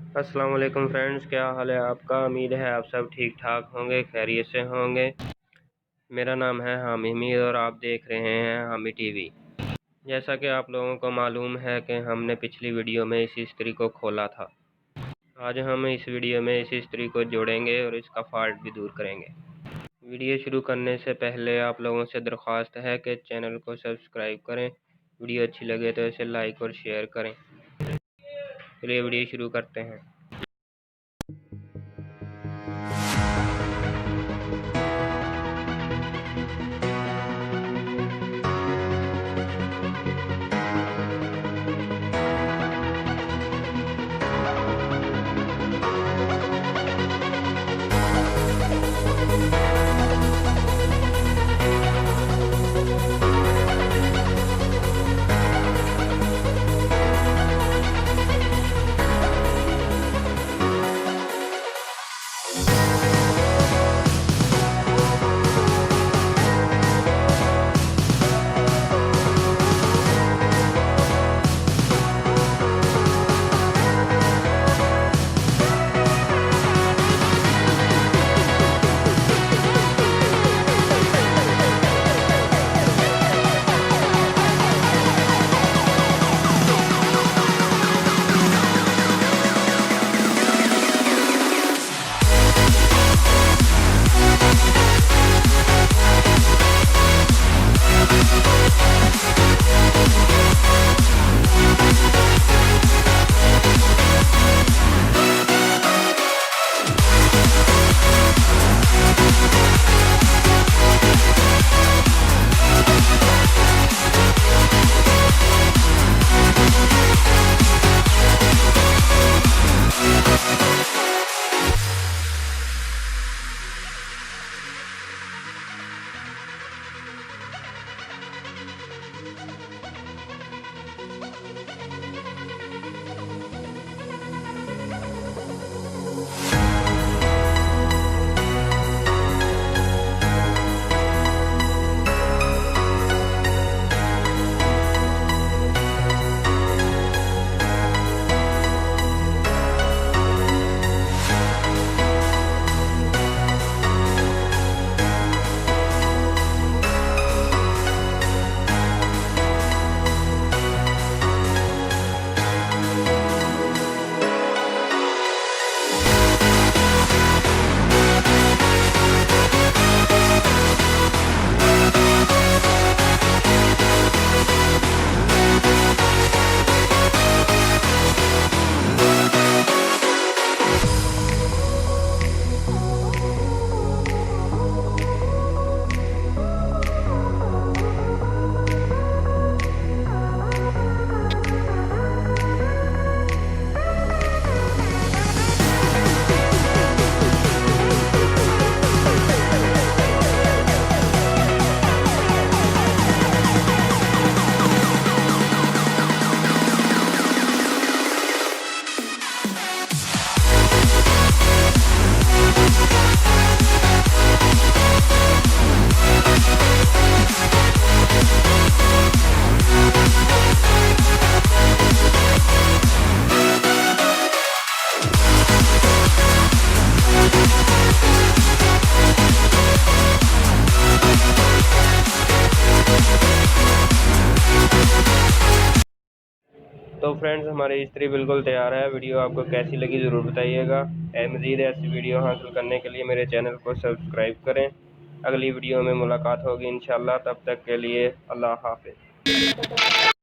अस्सलाम वालेकुम फ्रेंड्स, क्या हाल है आपका। उम्मीद है आप सब ठीक ठाक होंगे, खैरियत से होंगे। मेरा नाम है हामी और आप देख रहे हैं हामी टीवी। जैसा कि आप लोगों को मालूम है कि हमने पिछली वीडियो में इस इस्त्री को खोला था। आज हम इस वीडियो में इस इस्त्री को जोड़ेंगे और इसका फॉल्ट भी दूर करेंगे। वीडियो शुरू करने से पहले आप लोगों से दरख्वास्त है कि चैनल को सब्सक्राइब करें। वीडियो अच्छी लगे तो इसे लाइक और शेयर करें। चलिए वीडियो शुरू करते हैं। तो फ्रेंड्स, हमारी इस्त्री बिल्कुल तैयार है। वीडियो आपको कैसी लगी ज़रूर बताइएगा। मज़ीद ऐसी वीडियो हासिल करने के लिए मेरे चैनल को सब्सक्राइब करें। अगली वीडियो में मुलाकात होगी इंशाल्लाह। तब तक के लिए अल्लाह हाफ़िज़।